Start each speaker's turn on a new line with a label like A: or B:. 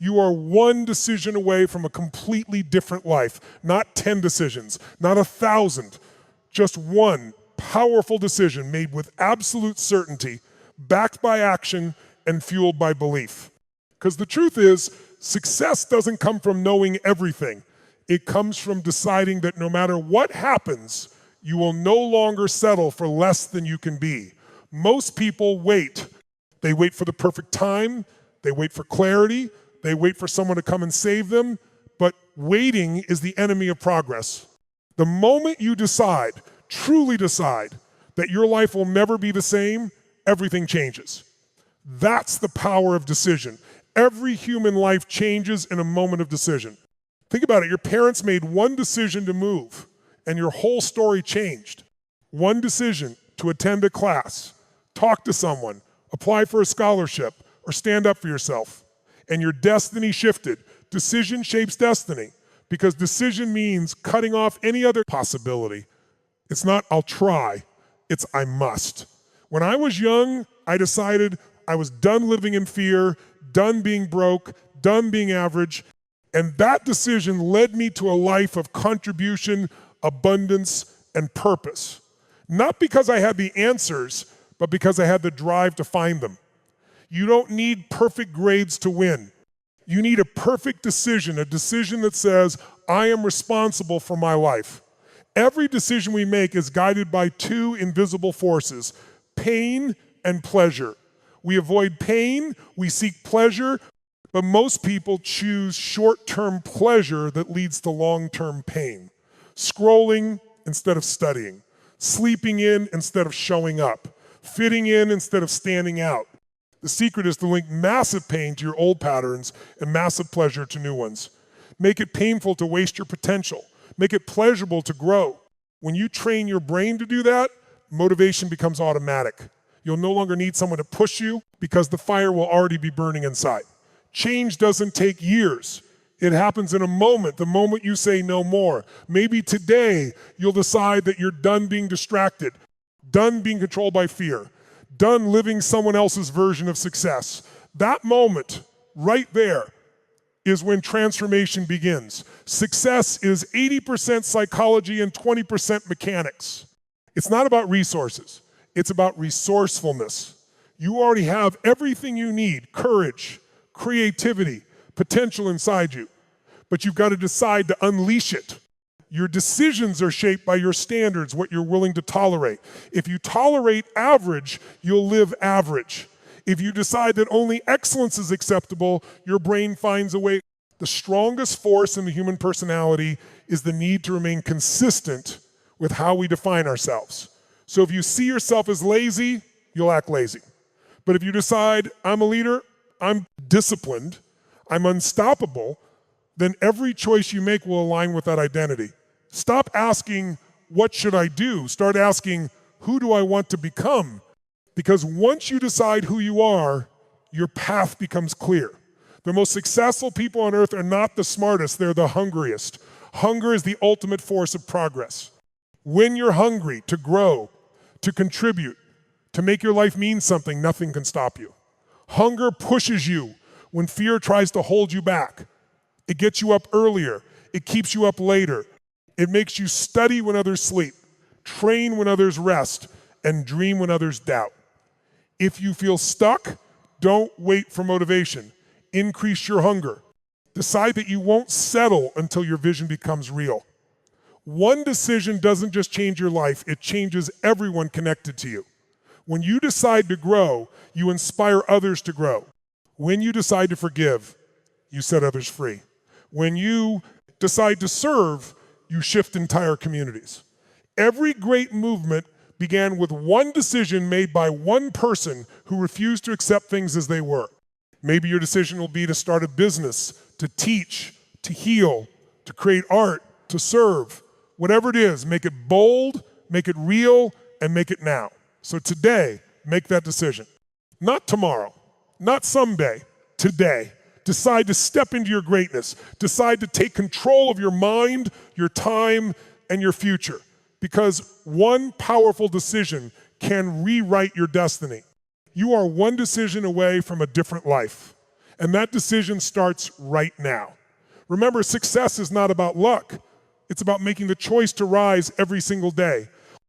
A: You are one decision away from a completely different life. Not 10 decisions, not 1,000. Just one powerful decision made with absolute certainty, backed by action and fueled by belief. Because the truth is, success doesn't come from knowing everything. It comes from deciding that no matter what happens, you will no longer settle for less than you can be. Most people wait. They wait for the perfect time. They wait for clarity. They wait for someone to come and save them. But waiting is the enemy of progress. The moment you decide, truly decide, that your life will never be the same, everything changes. That's the power of decision. Every human life changes in a moment of decision. Think about it. Your parents made one decision to move, and your whole story changed. One decision to attend a class, talk to someone, apply for a scholarship, or stand up for yourself. And your destiny shifted. Decision shapes destiny, because decision means cutting off any other possibility. It's not, I'll try. It's, I must. When I was young, I decided I was done living in fear, done being broke, done being average. And that decision led me to a life of contribution, abundance, and purpose. Not because I had the answers, but because I had the drive to find them. You don't need perfect grades to win. You need a perfect decision, a decision that says, I am responsible for my life. Every decision we make is guided by two invisible forces, pain and pleasure. We avoid pain, we seek pleasure, but most people choose short-term pleasure that leads to long-term pain. Scrolling instead of studying, sleeping in instead of showing up, fitting in instead of standing out. The secret is to link massive pain to your old patterns and massive pleasure to new ones. Make it painful to waste your potential. Make it pleasurable to grow. When you train your brain to do that, motivation becomes automatic. You'll no longer need someone to push you because the fire will already be burning inside. Change doesn't take years. It happens in a moment, the moment you say no more. Maybe today you'll decide that you're done being distracted, done being controlled by fear, done living someone else's version of success. That moment, right there, is when transformation begins. Success is 80% psychology and 20% mechanics. It's not about resources. It's about resourcefulness. You already have everything you need, courage, creativity, potential inside you. But you've got to decide to unleash it. Your decisions are shaped by your standards, what you're willing to tolerate. If you tolerate average, you'll live average. If you decide that only excellence is acceptable, your brain finds a way. The strongest force in the human personality is the need to remain consistent with how we define ourselves. So if you see yourself as lazy, you'll act lazy. But if you decide, I'm a leader, I'm disciplined, I'm unstoppable, then every choice you make will align with that identity. Stop asking, what should I do? Start asking, who do I want to become? Because once you decide who you are, your path becomes clear. The most successful people on earth are not the smartest, they're the hungriest. Hunger is the ultimate force of progress. When you're hungry to grow, to contribute, to make your life mean something, nothing can stop you. Hunger pushes you when fear tries to hold you back. It gets you up earlier. It keeps you up later. It makes you study when others sleep, train when others rest, and dream when others doubt. If you feel stuck, don't wait for motivation. Increase your hunger. Decide that you won't settle until your vision becomes real. One decision doesn't just change your life, it changes everyone connected to you. When you decide to grow, you inspire others to grow. When you decide to forgive, you set others free. When you decide to serve, you shift entire communities. Every great movement began with one decision made by one person who refused to accept things as they were. Maybe your decision will be to start a business, to teach, to heal, to create art, to serve. Whatever it is, make it bold, make it real, and make it now. So today, make that decision. Not tomorrow, not someday, today. Decide to step into your greatness. Decide to take control of your mind, your time, and your future. Because one powerful decision can rewrite your destiny. You are one decision away from a different life. And that decision starts right now. Remember, success is not about luck. It's about making the choice to rise every single day.